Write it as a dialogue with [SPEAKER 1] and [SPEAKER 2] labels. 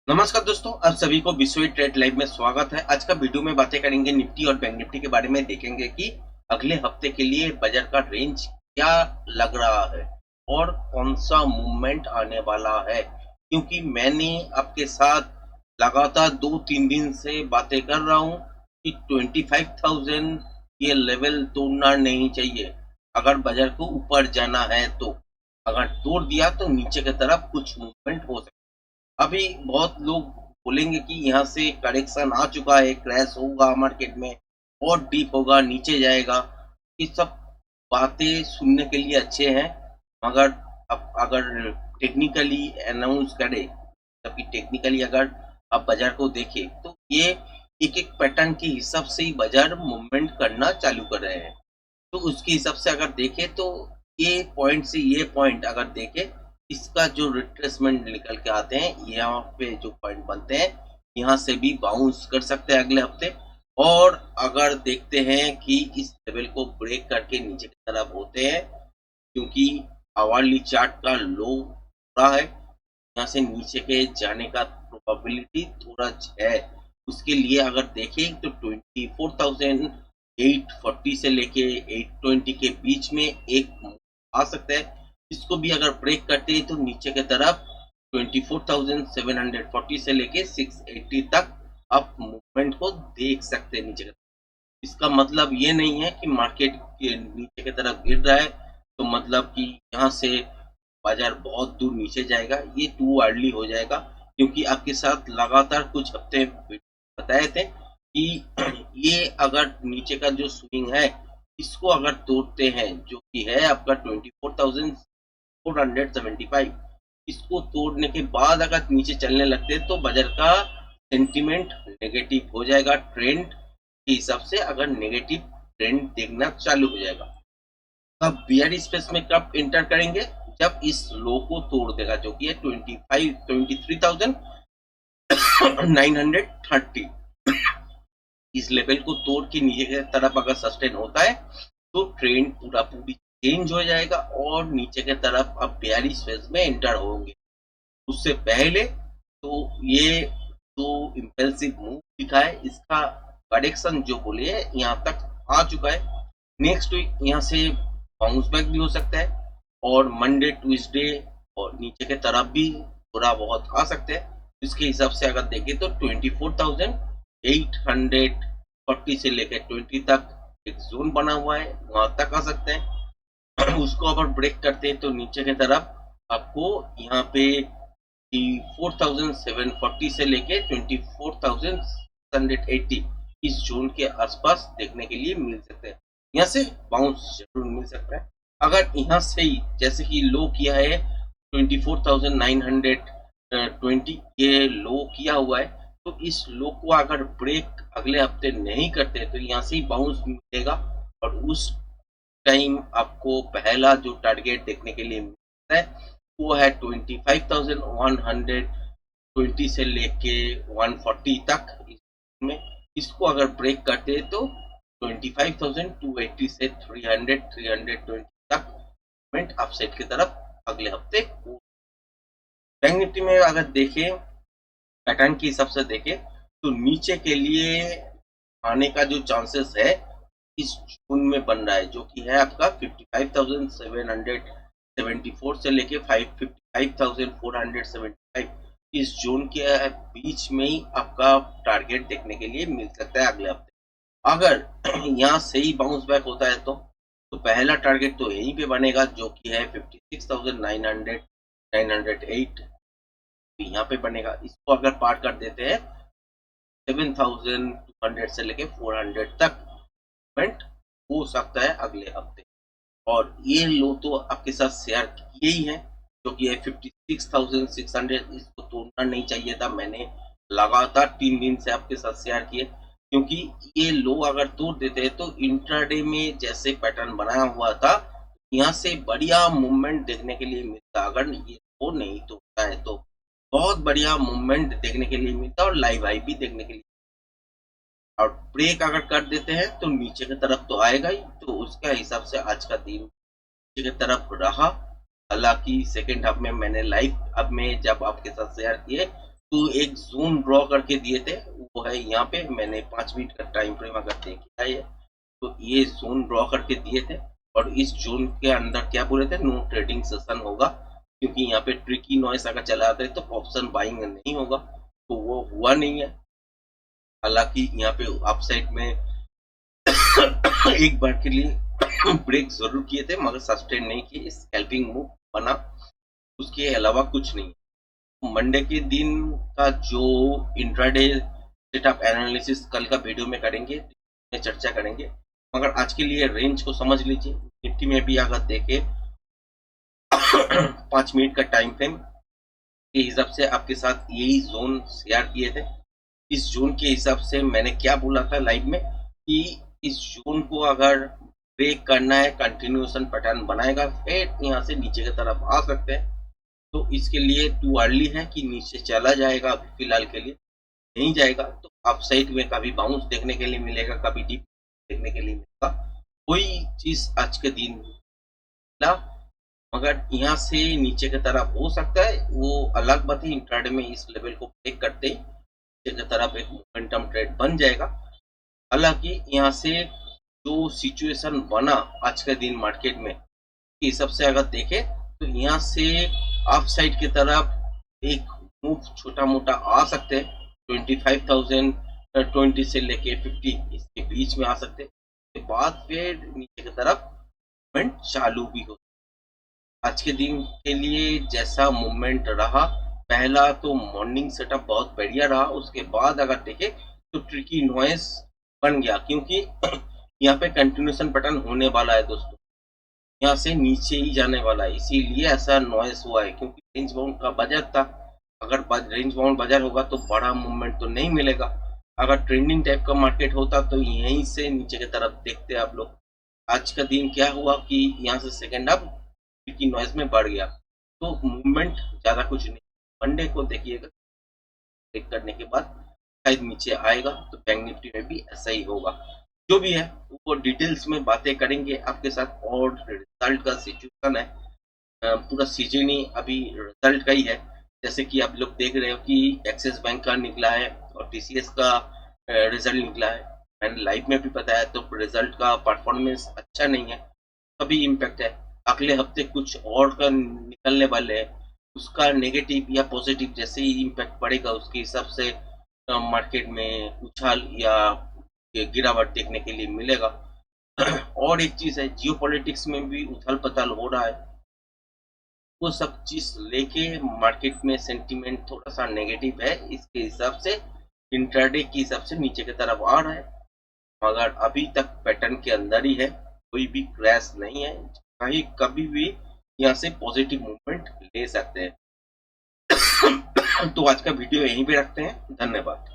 [SPEAKER 1] नमस्कार दोस्तों, आप सभी को विश्व ट्रेड लाइव में स्वागत है। आज का वीडियो में बातें करेंगे निफ्टी और बैंक निफ्टी के बारे में। देखेंगे कि अगले हफ्ते के लिए बाजार का रेंज क्या लग रहा है और कौन सा मूवमेंट आने वाला है। क्योंकि मैंने आपके साथ लगातार 2-3 दिन से बातें कर रहा हूँ कि 25,000 ये लेवल तोड़ना नहीं चाहिए अगर बाजार को ऊपर जाना है तो। अगर तोड़ दिया तो नीचे की तरफ कुछ मूवमेंट हो सकता है। अभी बहुत लोग बोलेंगे कि यहाँ से करेक्शन आ चुका है, क्रैश होगा मार्केट में और डीप होगा, नीचे जाएगा। ये सब बातें सुनने के लिए अच्छे हैं, मगर अब अगर टेक्निकली अनाउंस करें, तभी टेक्निकली अगर आप बाजार को देखें तो ये एक-एक पैटर्न के हिसाब से ही बाजार मूवमेंट करना चालू कर रहे हैं। तो उसके हिसाब से अगर देखें तो ये पॉइंट से ये पॉइंट अगर देखें, इसका जो रिट्रेसमेंट निकल के आते हैं, यहाँ पे जो पॉइंट बनते हैं, यहाँ से भी बाउंस कर सकते हैं अगले हफ्ते। और अगर देखते हैं कि इस लेवल को ब्रेक करके नीचे की तरफ होते हैं, क्योंकि आवर्ली चार्ट का लो रहा है, यहाँ से नीचे के जाने का प्रोबेबिलिटी थोड़ा है। उसके लिए अगर देखें तो 24,840 से लेके 820 के बीच में एक आ सकता है। इसको भी अगर ब्रेक करते हैं तो नीचे की तरफ 24,740 से लेके 680 तक आप मूवमेंट को देख सकते हैं नीचे की तरफ। इसका मतलब ये नहीं है कि मार्केट के नीचे की तरफ गिर रहा है तो मतलब कि यहाँ से बाजार बहुत दूर नीचे जाएगा, ये टू अर्ली हो जाएगा। क्योंकि आपके साथ लगातार कुछ हफ्ते बताए थे कि ये अगर नीचे का जो स्विंग है, इसको अगर तोड़ते हैं, जो कि है आपका 24,475, इसको तोड़ने के बाद अगर नीचे चलने लगते हैं तो बाजार का सेंटीमेंट नेगेटिव हो जाएगा। ट्रेंड के हिसाब से अगर नेगेटिव ट्रेंड देखना चालू हो जाएगा, अब बियर स्पेस में कब एंटर करेंगे, जब इस लो को तोड़ देगा, जो कि है 23,930। इस लेवल को तोड़ के नीचे की तरफ अगर सस्टेन होता है तो ट्रेंड पूरा पूरी चेंज हो जाएगा और नीचे की तरफ अब बियरिश फेज में एंटर होंगे। उससे पहले तो ये जो इम्पल्सिव मूव दिखा है, इसका करेक्शन जो बोले यहाँ तक आ चुका है। नेक्स्ट वीक यहाँ से बाउंस बैक भी हो सकता है और मंडे ट्यूसडे और नीचे के तरफ भी थोड़ा बहुत आ सकते हैं। इसके हिसाब से अगर देखें तो 24,840 से लेकर 20 तक एक जोन बना हुआ है, वहां तक आ सकते हैं। उसको अगर ब्रेक करते हैं तो नीचे की तरफ आपको यहाँ पे 4,740 से लेके 24,680 इस जोन के आसपास देखने के लिए मिल सकते हैं। यहाँ से बाउंस जरूर मिल सकता है। अगर यहाँ से ही जैसे कि लो किया है 24,920, ये लो किया हुआ है, तो इस लो को अगर ब्रेक अगले हफ्ते नहीं करते तो यहाँ से ही बाउंस मिलेगा और उस टाइम आपको पहला जो टारगेट देखने के लिए मिलता है वो है 25,120 से लेके 140 तक। इसमें इसको अगर ब्रेक करते हैं तो 25,280 से 300-320 तक मूवमेंट अपसाइड की तरफ अगले हफ्ते हो। बैंक निफ्टी में अगर देखें, पैटर्न के हिसाब से देखें तो नीचे के लिए आने का जो चांसेस है इस जून में बन रहा है, जो कि है आपका 55,774 से लेके 55,475। इस जोन के बीच में ही आपका टारगेट देखने के लिए मिल सकता है अगले हफ्ते। अगर यहाँ से ही बाउंस बैक होता है तो पहला टारगेट तो यहीं पे बनेगा, जो कि है 56,908, यहाँ पे बनेगा। इसको अगर पार कर देते हैं 7,200 से लेके 400 तक मूवमेंट हो सकता है अगले हफ्ते। और ये लो तो आपके साथ शेयर किए ही है, जो कि है 56,600, इसको तोड़ना नहीं चाहिए था। मैंने लगातार 3 दिन से आपके साथ शेयर किए, क्योंकि ये लो अगर तोड़ देते हैं तो इंट्राडे में जैसे पैटर्न बनाया हुआ था, यहाँ से बढ़िया मूवमेंट देखने के लिए मिलता। अगर ये लो नहीं तोड़ता है तो बहुत बढ़िया मूवमेंट देखने के लिए मिलता और लाइव हाई भी देखने के लिए। और ब्रेक अगर कर देते हैं तो नीचे की तरफ तो आएगा ही, तो उसके हिसाब से आज का दिन नीचे की तरफ रहा। हालांकि सेकेंड हाफ में मैंने लाइव अब में जब आपके साथ शेयर किए तो एक जोन ड्रॉ करके दिए थे, वो है यहाँ पे। मैंने 5 मिनट का टाइम फ्रेम अगर देखा है तो ये जोन ड्रॉ करके दिए थे, और इस जोन के अंदर क्या बोले थे, नो ट्रेडिंग सेशन होगा, क्योंकि यहाँ पे ट्रिकी नॉइस अगर चला आता है तो ऑप्शन बाइंग नहीं होगा, तो वो हुआ नहीं है। हालांकि यहाँ पे अपसाइड में एक बार के लिए ब्रेक जरूर किए थे, मगर सस्टेन नहीं किए, स्कैल्पिंग मूव बना, उसके अलावा कुछ नहीं। मंडे के दिन का जो इंट्राडे सेटअप एनालिसिस कल का वीडियो में करेंगे, चर्चा करेंगे, मगर आज के लिए रेंज को समझ लीजिए। निफ्टी में भी अगर देखे 5 मिनट का टाइम फ्रेम के हिसाब से आपके साथ यही जोन शेयर किए थे। इस जोन के हिसाब से मैंने क्या बोला था लाइव में कि इस जोन को अगर ब्रेक करना है, कंटिन्यूएशन पैटर्न बनाएगा, फिर यहाँ से नीचे की तरफ आ सकते हैं। तो इसके लिए टू अर्ली है कि नीचे चला जाएगा, अभी फिलहाल के लिए नहीं जाएगा, तो अपसाइड में कभी बाउंस देखने के लिए मिलेगा, कभी डीप देखने के लिए मिलेगा। कोई चीज आज के दिन मिला, मगर यहाँ से नीचे की तरफ हो सकता है, वो अलग बात है। इंट्राडे में इस लेवल को ब्रेक करते ही नीचे की तरफ एक मोमेंटम ट्रेड बन जाएगा। हालांकि यहाँ से जो सिचुएशन बना आज के दिन मार्केट में, इस हिसाब से अगर देखे तो यहाँ से अप साइड की तरफ एक मूव छोटा मोटा आ सकते हैं, 25,020 से लेके 50 इसके बीच में आ सकते हैं। उसके बाद फिर नीचे की तरफ मूवमेंट चालू भी हो। आज के दिन के लिए जैसा मूवमेंट रहा, पहला तो मॉर्निंग सेटअप बहुत बढ़िया रहा, उसके बाद अगर देखे तो ट्रिकी नॉइस बन गया, क्योंकि यहाँ पे कंटिन्यूएशन पैटर्न होने वाला है दोस्तों, यहाँ से नीचे ही जाने वाला है, इसीलिए ऐसा नॉइस हुआ है, क्योंकि रेंज बाउंड का बजट था। अगर रेंज बाउंड बाजार होगा तो बड़ा मूवमेंट तो नहीं मिलेगा। अगर ट्रेंडिंग टाइप का मार्केट होता तो यहीं से नीचे की तरफ देखते आप लोग। आज का दिन क्या हुआ कि यहाँ से सेकेंड हाफ की नॉइस में बढ़ गया, तो मूवमेंट ज्यादा कुछ नहीं। मंडे को देखिएगा, ब्रेक करने के बाद शायद नीचे आएगा, तो बैंक निफ्टी में भी ऐसा ही होगा। जो भी है वो डिटेल्स में बातें करेंगे आपके साथ, और रिजल्ट का सिचुएशन है, पूरा सीजन ही अभी रिजल्ट का ही है। जैसे कि आप लोग देख रहे हो कि एक्सिस बैंक का निकला है और टीसीएस का रिजल्ट निकला है। मैंने लाइव में भी बताया, तो रिजल्ट का परफॉर्मेंस अच्छा नहीं है, तभी इम्पैक्ट है। अगले हफ्ते कुछ और का निकलने वाले हैं, उसका नेगेटिव या पॉजिटिव जैसे ही इम्पैक्ट पड़ेगा, उसके हिसाब से मार्केट में उछाल या गिरावट देखने के लिए मिलेगा। और एक चीज है, जियो पॉलिटिक्स में भी उथल पथल हो रहा है, वो सब चीज लेके मार्केट में सेंटीमेंट थोड़ा सा नेगेटिव है, इसके हिसाब से इंट्राडे के हिसाब से नीचे की तरफ आ रहा है, मगर अभी तक पैटर्न के अंदर ही है, कोई भी क्रैश नहीं है। कहीं कभी भी यहाँ से पॉजिटिव मूवमेंट ले सकते हैं। तो आज का वीडियो यहीं पे रखते हैं, धन्यवाद।